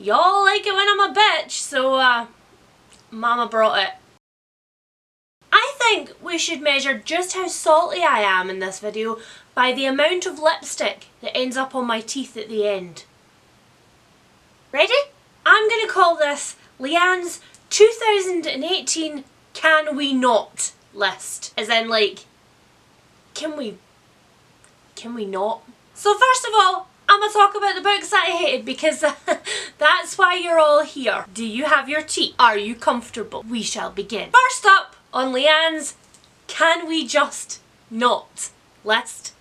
Y'all like it when I'm a bitch, so Mama brought it. I think we should measure just how salty I am in this video by the amount of lipstick that ends up on my teeth at the end. Ready? I'm going to call this Leanne's 2018 Can We Not list. As in, like, can we not? So first of all, I'm going to talk about the books that I hated because that's why you're all here. Do you have your tea? Are you comfortable? We shall begin. First up on Leanne's Can We Just Not list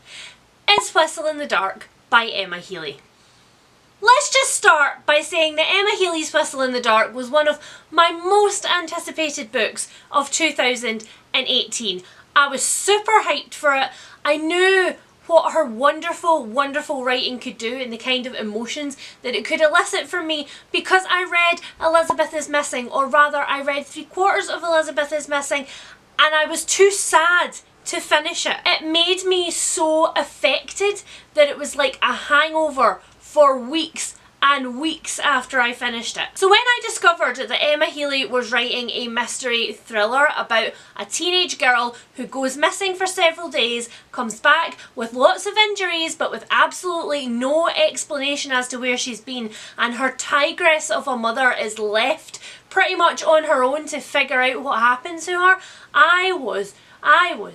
is Wessel in the Dark by Emma Healy. Let's just start by saying that Emma Healy's Wessel in the Dark was one of my most anticipated books of 2018. I was super hyped for it. I knew what her wonderful, wonderful writing could do and the kind of emotions that it could elicit from me because I read Elizabeth is Missing, or rather I read 3/4 of Elizabeth is Missing, and I was too sad to finish it. It made me so affected that it was like a hangover for weeks and weeks after I finished it. So when I discovered that Emma Healy was writing a mystery thriller about a teenage girl who goes missing for several days, comes back with lots of injuries but with absolutely no explanation as to where she's been, and her tigress of a mother is left pretty much on her own to figure out what happened to her, I was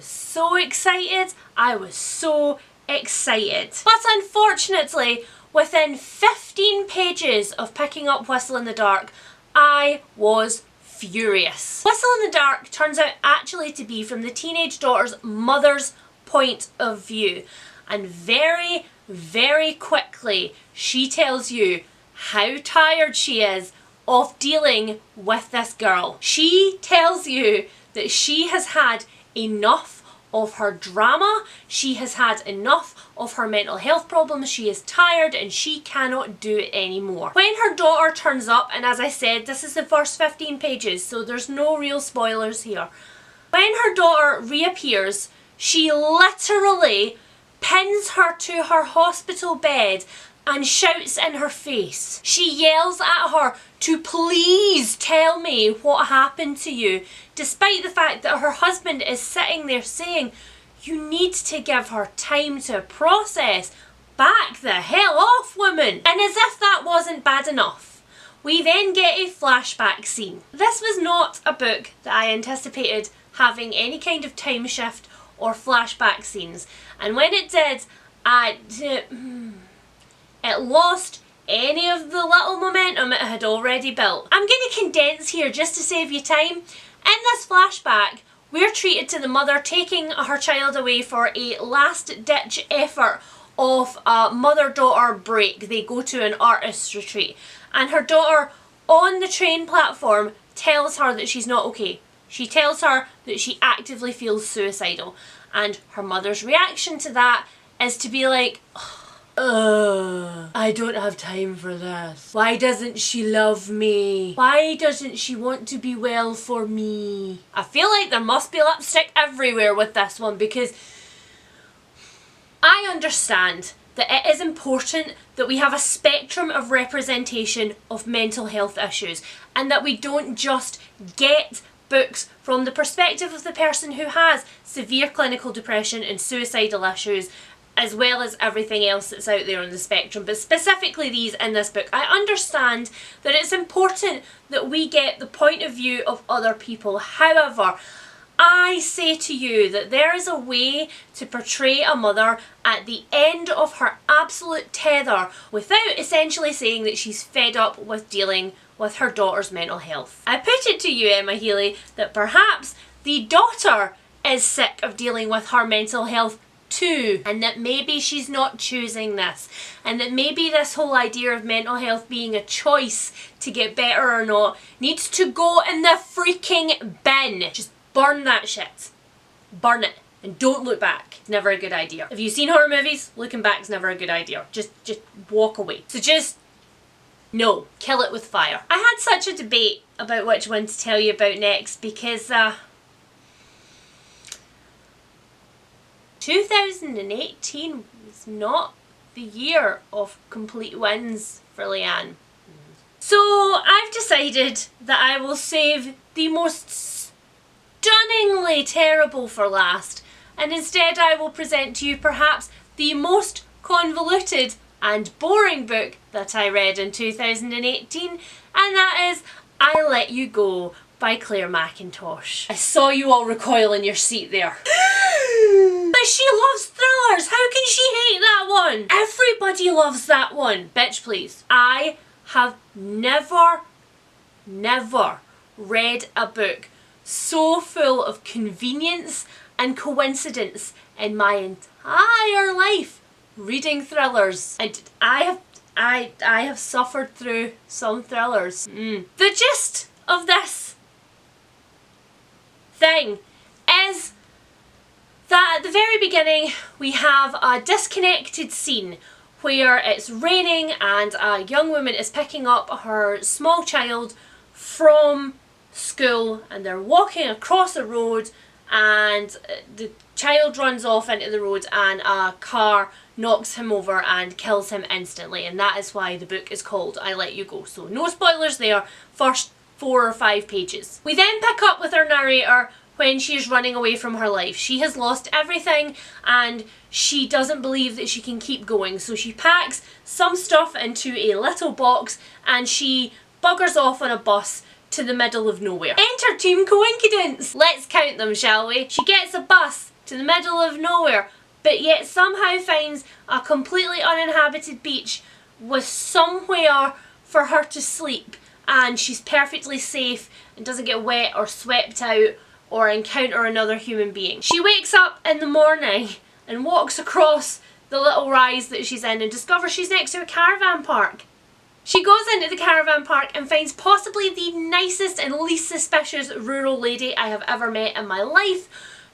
so excited. I was so excited. But unfortunately, within 15 pages of picking up Wessel in the Dark, I was furious. Wessel in the Dark turns out actually to be from the teenage daughter's mother's point of view. And very, very quickly, she tells you how tired she is of dealing with this girl. She tells you that she has had enough of her drama, she has had enough of her mental health problems, she is tired and she cannot do it anymore. When her daughter turns up, and as I said, this is the first 15 pages, so there's no real spoilers here. When her daughter reappears, she literally pins her to her hospital bed and shouts in her face. She yells at her to please tell me what happened to you, despite the fact that her husband is sitting there saying, you need to give her time to process. Back the hell off, woman. And as if that wasn't bad enough, we then get a flashback scene. This was not a book that I anticipated having any kind of time shift or flashback scenes, and when it did, it lost any of the little momentum it had already built. I'm going to condense here just to save you time. In this flashback, we're treated to the mother taking her child away for a last-ditch effort of a mother-daughter break. They go to an artist's retreat, and her daughter on the train platform tells her that she's not okay. She tells her that she actively feels suicidal, and her mother's reaction to that is to be like, I don't have time for this. Why doesn't she love me? Why doesn't she want to be well for me? I feel like there must be lipstick everywhere with this one, because I understand that it is important that we have a spectrum of representation of mental health issues, and that we don't just get books from the perspective of the person who has severe clinical depression and suicidal issues, as well as everything else that's out there on the spectrum, but specifically these in this book. I understand that it's important that we get the point of view of other people. However, I say to you that there is a way to portray a mother at the end of her absolute tether without essentially saying that she's fed up with dealing with her daughter's mental health. I put it to you, Emma Healy, that perhaps the daughter is sick of dealing with her mental health too, and that maybe she's not choosing this, and that maybe this whole idea of mental health being a choice to get better or not needs to go in the freaking bin. Just burn that shit. Burn it. And don't look back. It's never a good idea. If you've seen horror movies, looking back is never a good idea. Just walk away. So just, no. Kill it with fire. I had such a debate about which one to tell you about next, because 2018 was not the year of complete wins for Leanne. decided that I will save the most stunningly terrible for last, and instead I will present to you perhaps the most convoluted and boring book that I read in 2018, and that is I Let You Go by Claire Mackintosh. I saw you all recoil in your seat there. But she loves thrillers! How can she hate that one? Everybody loves that one. Bitch, please. I have never read a book so full of convenience and coincidence in my entire life reading thrillers. And I have suffered through some thrillers. The gist of this thing is that at the very beginning we have a disconnected scene where it's raining and a young woman is picking up her small child from school, and they're walking across a road and the child runs off into the road and a car knocks him over and kills him instantly, and that is why the book is called I Let You Go. So no spoilers there, first 4 or 5 pages. We then pick up with our narrator when she is running away from her life. She has lost everything and she doesn't believe that she can keep going, so she packs some stuff into a little box and she buggers off on a bus to the middle of nowhere. Enter Team Coincidence! Let's count them, shall we? She gets a bus to the middle of nowhere, but yet somehow finds a completely uninhabited beach with somewhere for her to sleep, and she's perfectly safe and doesn't get wet or swept out or encounter another human being. She wakes up in the morning and walks across the little rise that she's in and discovers she's next to a caravan park. She goes into the caravan park and finds possibly the nicest and least suspicious rural lady I have ever met in my life,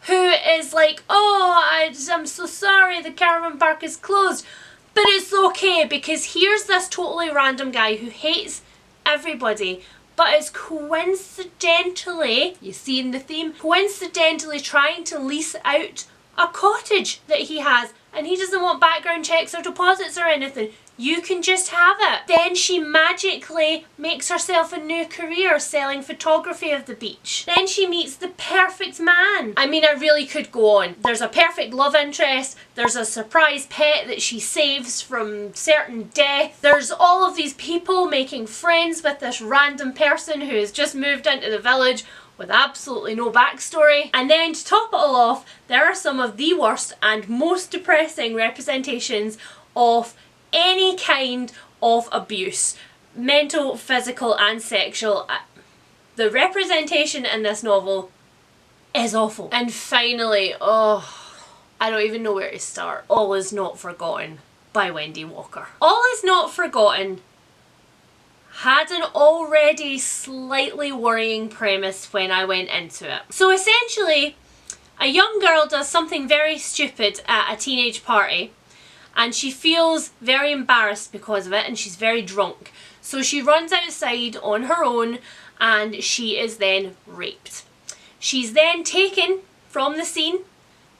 who is like, oh, I'm so sorry, the caravan park is closed, but it's okay because here's this totally random guy who hates everybody, but is coincidentally, you see in the theme, coincidentally trying to lease out a cottage that he has, and he doesn't want background checks or deposits or anything. You can just have it. Then she magically makes herself a new career selling photography of the beach. Then she meets the perfect man. I mean, I really could go on. There's a perfect love interest. There's a surprise pet that she saves from certain death. There's all of these people making friends with this random person who has just moved into the village with absolutely no backstory. And then to top it all off, there are some of the worst and most depressing representations of any kind of abuse, mental, physical and sexual. The representation in this novel is awful. And finally, oh, I don't even know where to start. All Is Not Forgotten by Wendy Walker. All Is Not Forgotten had an already slightly worrying premise when I went into it. So essentially, a young girl does something very stupid at a teenage party, and she feels very embarrassed because of it, and she's very drunk. So she runs outside on her own and she is then raped. She's then taken from the scene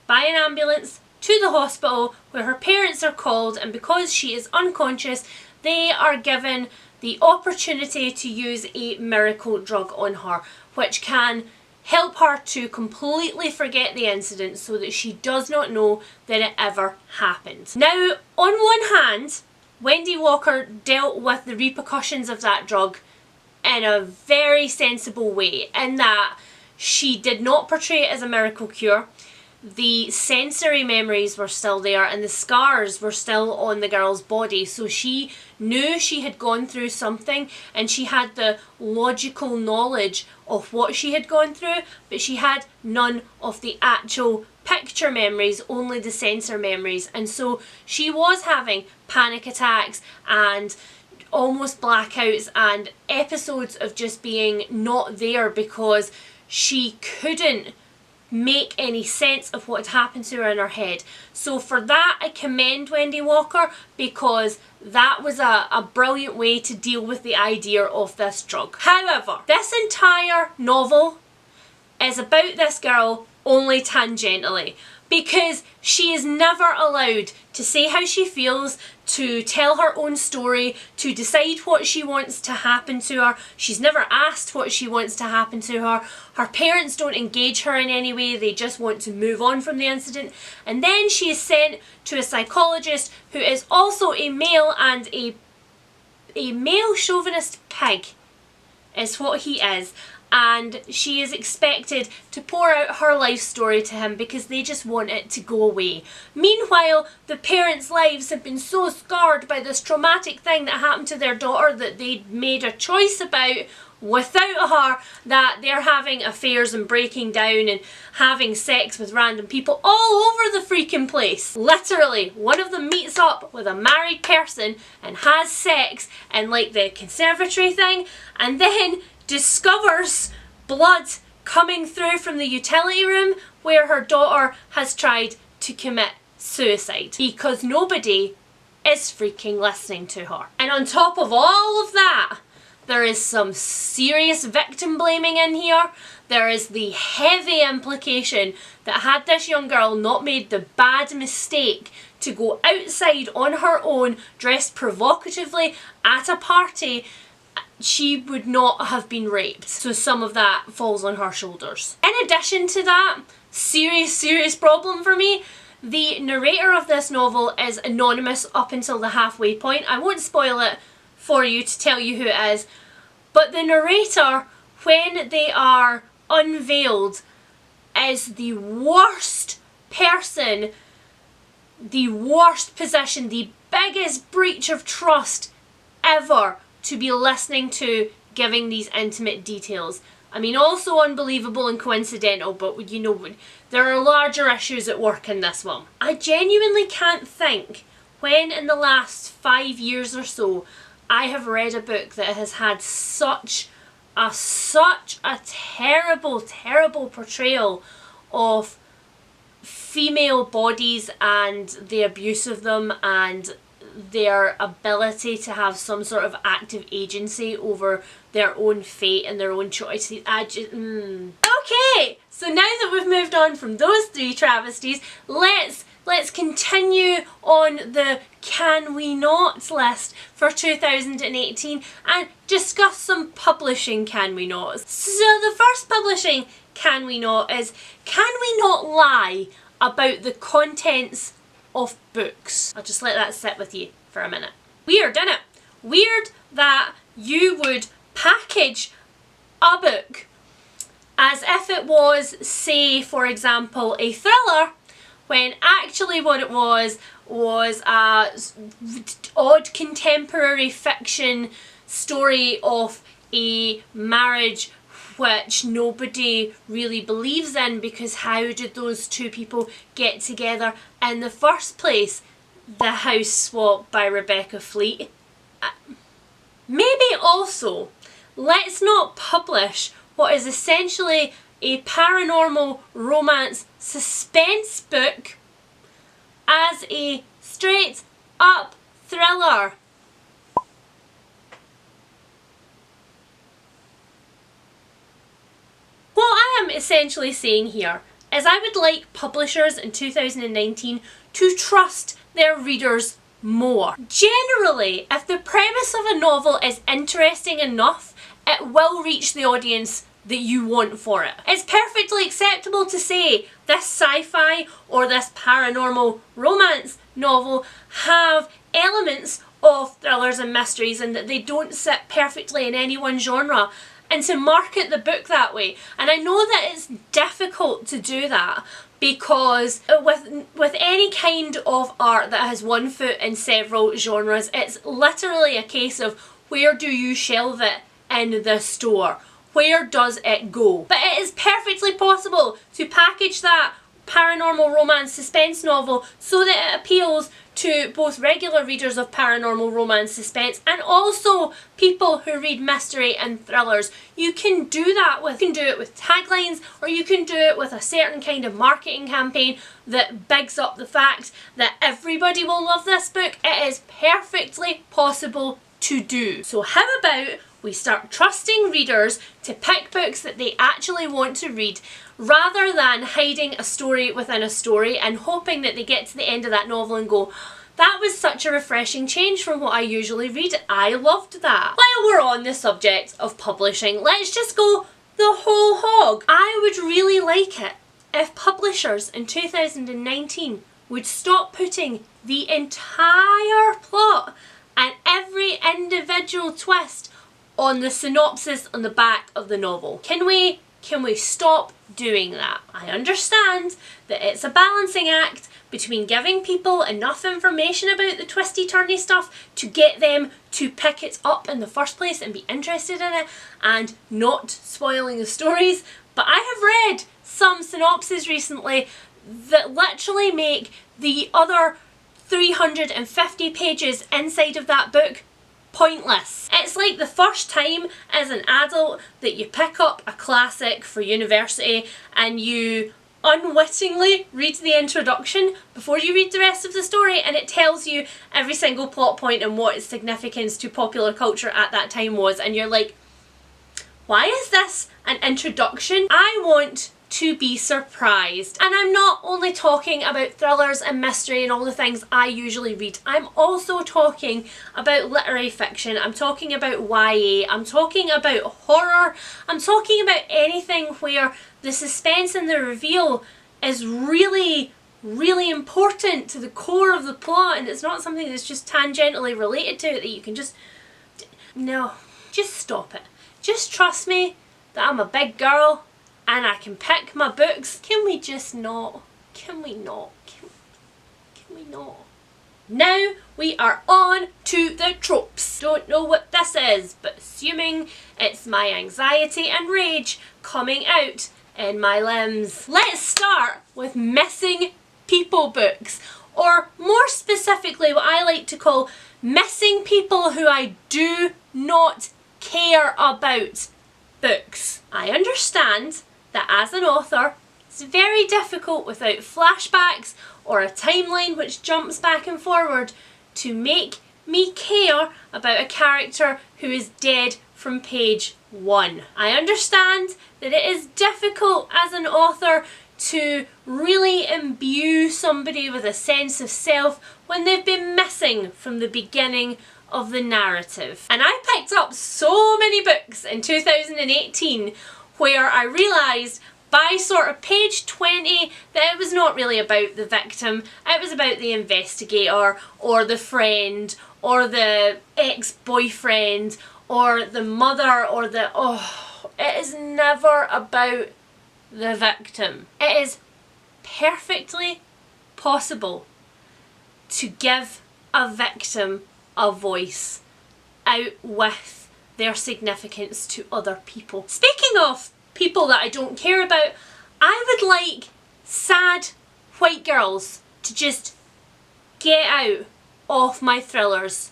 by an ambulance to the hospital where her parents are called, and because she is unconscious, they are given the opportunity to use a miracle drug on her, which can help her to completely forget the incident so that she does not know that it ever happened. Now, on one hand, Wendy Walker dealt with the repercussions of that drug in a very sensible way, in that she did not portray it as a miracle cure. The sensory memories were still there and the scars were still on the girl's body, so she knew she had gone through something and she had the logical knowledge of what she had gone through, but she had none of the actual picture memories, only the sensor memories, and so she was having panic attacks and almost blackouts and episodes of just being not there because she couldn't make any sense of what had happened to her in her head. So for that, I commend Wendy Walker, because that was a brilliant way to deal with the idea of this drug. However, this entire novel is about this girl only tangentially, because she is never allowed to say how she feels, to tell her own story, to decide what she wants to happen to her. She's never asked what she wants to happen to her. Her parents don't engage her in any way, they just want to move on from the incident. And then she is sent to a psychologist who is also a male, and a male chauvinist pig is what he is. And she is expected to pour out her life story to him because they just want it to go away. Meanwhile, the parents' lives have been so scarred by this traumatic thing that happened to their daughter that they made a choice about without her, that they're having affairs and breaking down and having sex with random people all over the freaking place. Literally, one of them meets up with a married person and has sex in like the conservatory thing, and then discovers blood coming through from the utility room where her daughter has tried to commit suicide because nobody is freaking listening to her. And on top of all of that, there is some serious victim blaming in here. There is the heavy implication that had this young girl not made the bad mistake to go outside on her own, dressed provocatively at a party, she would not have been raped. So some of that falls on her shoulders. In addition to that, serious problem for me, the narrator of this novel is anonymous up until the halfway point. I won't spoil it for you to tell you who it is, but the narrator, when they are unveiled, is the worst person, the worst position, the biggest breach of trust ever to be listening to, giving these intimate details. I mean, also unbelievable and coincidental, but you know, there are larger issues at work in this one. I genuinely can't think when in the last 5 years or so I have read a book that has had such a terrible portrayal of female bodies and the abuse of them and their ability to have some sort of active agency over their own fate and their own choices. Okay, so now that we've moved on from those three travesties, let's continue on the Can We Not list for 2018 and discuss some publishing Can We Nots. So the first publishing Can We Not is, can we not lie about the contents of books? I'll just let that sit with you for a minute. Weird, isn't it? Weird that you would package a book as if it was, say, for example, a thriller, when actually what it was a odd contemporary fiction story of a marriage which nobody really believes in, because how did those two people get together in the first place? The House Swap by Rebecca Fleet. Maybe also, let's not publish what is essentially a paranormal romance suspense book as a straight up thriller. What I am essentially saying here is I would like publishers in 2019 to trust their readers more. Generally, if the premise of a novel is interesting enough, it will reach the audience that you want for it. It's perfectly acceptable to say this sci-fi or this paranormal romance novel have elements of thrillers and mysteries and that they don't sit perfectly in any one genre, and to market the book that way. And I know that it's difficult to do that because with any kind of art that has one foot in several genres, it's literally a case of where do you shelve it in the store? Where does it go? But it is perfectly possible to package that paranormal romance suspense novel so that it appeals to both regular readers of paranormal romance suspense and also people who read mystery and thrillers. You can do that with, you can do it with taglines, or you can do it with a certain kind of marketing campaign that bigs up the fact that everybody will love this book. It is perfectly possible to do. So how about We start trusting readers to pick books that they actually want to read, rather than hiding a story within a story and hoping that they get to the end of that novel and go, that was such a refreshing change from what I usually read. I loved that. While we're on the subject of publishing, let's just go the whole hog. I would really like it if publishers in 2019 would stop putting the entire plot and every individual twist on the synopsis on the back of the novel. Can we stop doing that? I understand that it's a balancing act between giving people enough information about the twisty turny stuff to get them to pick it up in the first place and be interested in it, and not spoiling the stories. But I have read some synopses recently that literally make the other 350 pages inside of that book pointless. It's like the first time as an adult that you pick up a classic for university and you unwittingly read the introduction before you read the rest of the story, and it tells you every single plot point and what its significance to popular culture at that time was, and you're like, why is this an introduction? I want to be surprised. And I'm not only talking about thrillers and mystery and all the things I usually read. I'm also talking about literary fiction. I'm talking about YA. I'm talking about horror. I'm talking about anything where the suspense and the reveal is really, really important to the core of the plot, and it's not something that's just tangentially related to it that you can just... No, just stop it. Just trust me that I'm a big girl and I can pick my books. Can we just not? Can we not? Can we not? Now we are on to the tropes. Don't know what this is, but assuming it's my anxiety and rage coming out in my limbs. Let's start with missing people books, or more specifically what I like to call missing people who I do not care about books. I understand that as an author, it's very difficult without flashbacks or a timeline which jumps back and forward to make me care about a character who is dead from page 1. I understand that it is difficult as an author to really imbue somebody with a sense of self when they've been missing from the beginning of the narrative. And I picked up so many books in 2018 where I realised by sort of page 20 that it was not really about the victim, it was about the investigator or the friend or the ex-boyfriend or the mother or the... it is never about the victim. It is perfectly possible to give a victim a voice out with their significance to other people. Speaking of people that I don't care about, I would like sad white girls to just get out of my thrillers,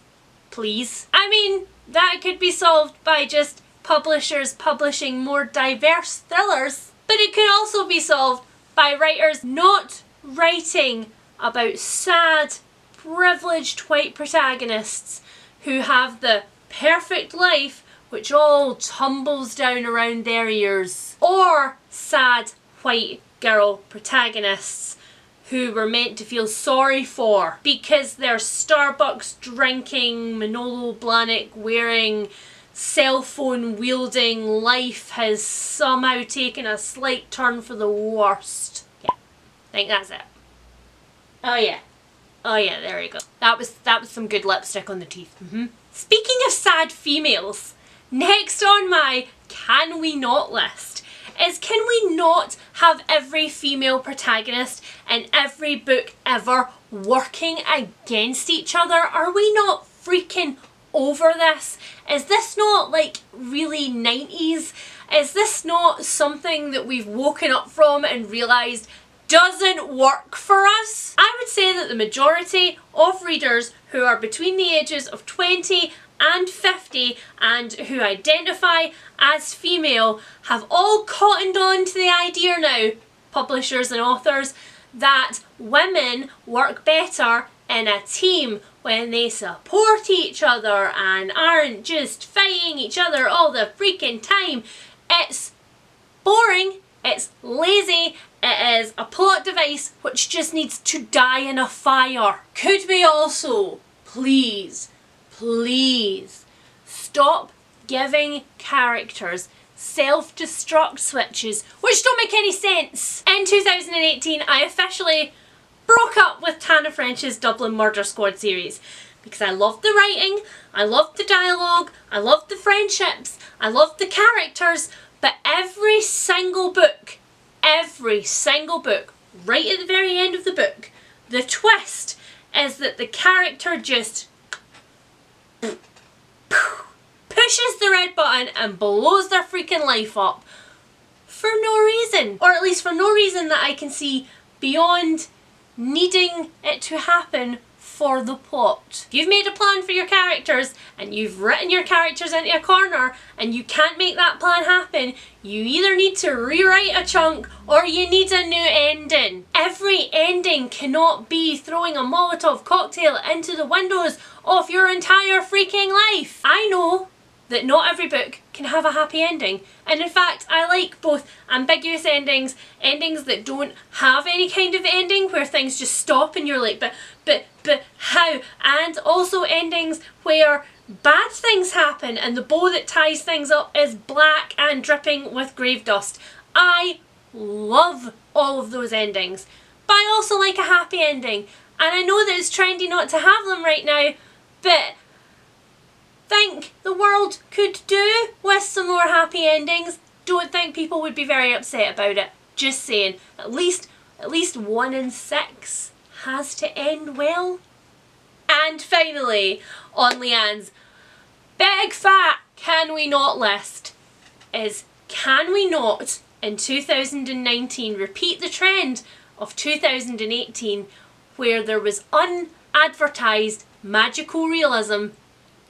please. I mean, that could be solved by just publishers publishing more diverse thrillers, but it could also be solved by writers not writing about sad, privileged white protagonists who have the perfect life which all tumbles down around their ears, or sad white girl protagonists who we're meant to feel sorry for because their Starbucks drinking, Manolo Blahnik wearing, cell phone wielding life has somehow taken a slight turn for the worst. Yeah, I think that's it. Oh yeah, there we go. That was some good lipstick on the teeth. Speaking of sad females, next on my can we not list is, can we not have every female protagonist in every book ever working against each other? Are we not freaking over this? Is this not like really 90s? Is this not something that we've woken up from and realised doesn't work for us? I would say that the majority of readers who are between the ages of 20 and 50 and who identify as female have all cottoned on to the idea now, publishers and authors, that women work better in a team when they support each other and aren't just fighting each other all the freaking time. It's boring, it's lazy, it is a plot device which just needs to die in a fire. Could we also, please, stop giving characters self-destruct switches which don't make any sense? In 2018, I officially broke up with Tana French's Dublin Murder Squad series because I loved the writing, I loved the dialogue, I loved the friendships, I loved the characters, but every single book, right at the very end of the book, the twist is that the character just pushes the red button and blows their freaking life up for no reason. Or at least for no reason that I can see beyond needing it to happen for the plot. If you've made a plan for your characters and you've written your characters into a corner and you can't make that plan happen, you either need to rewrite a chunk or you need a new ending. Every ending cannot be throwing a Molotov cocktail into the windows of your entire freaking life. I know that not every book can have a happy ending, and in fact I like both ambiguous endings, endings that don't have any kind of ending where things just stop and you're like but how, and also endings where bad things happen and the bow that ties things up is black and dripping with grave dust. I love all of those endings, but I also like a happy ending, and I know that it's trendy not to have them right now, but think the world could do with some more happy endings. Don't think people would be very upset about it. Just saying, at least 1 in 6 has to end well. And finally, on Leanne's big fat can we not list is, can we not in 2019 repeat the trend of 2018 where there was unadvertised magical realism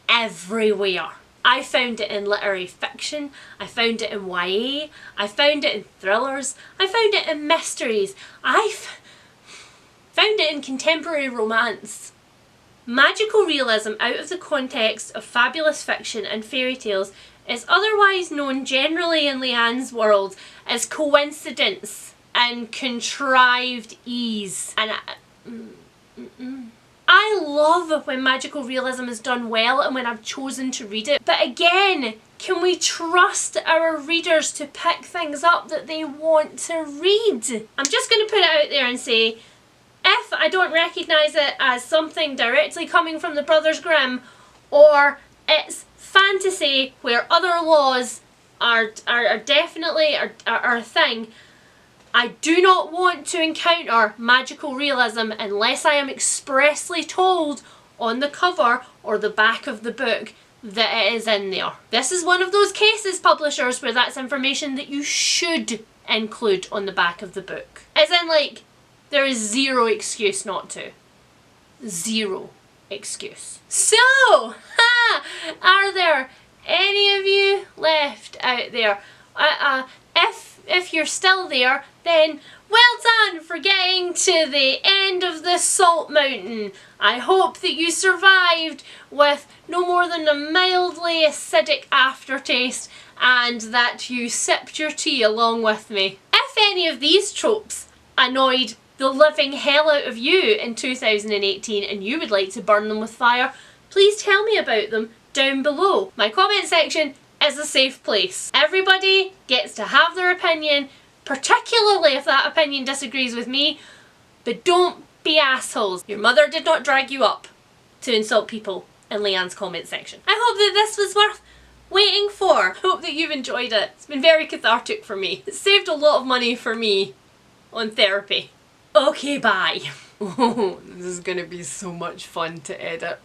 everywhere? I found it in literary fiction, I found it in YA, I found it in thrillers, I found it in mysteries, I found it in contemporary romance. Magical realism out of the context of fabulous fiction and fairy tales is otherwise known generally in Leanne's world as coincidence and contrived ease. And I love when magical realism is done well and when I've chosen to read it. But again, can we trust our readers to pick things up that they want to read? I'm just going to put it out there and say, if I don't recognise it as something directly coming from the Brothers Grimm, or it's fantasy where other laws are definitely a thing, I do not want to encounter magical realism unless I am expressly told on the cover or the back of the book that it is in there. This is one of those cases, publishers, where that's information that you should include on the back of the book. As in, like, there is zero excuse not to. Zero excuse. So, are there any of you left out there? If you're still there, then well done for getting to the end of the salt mountain. I hope that you survived with no more than a mildly acidic aftertaste and that you sipped your tea along with me. If any of these tropes annoyed the living hell out of you in 2018 and you would like to burn them with fire, please tell me about them down below. My comment section is a safe place. Everybody gets to have their opinion, particularly if that opinion disagrees with me, but don't be assholes. Your mother did not drag you up to insult people in Leanne's comment section. I hope that this was worth waiting for. I hope that you've enjoyed it. It's been very cathartic for me. It saved a lot of money for me on therapy. Okay, bye. Oh, this is gonna be so much fun to edit.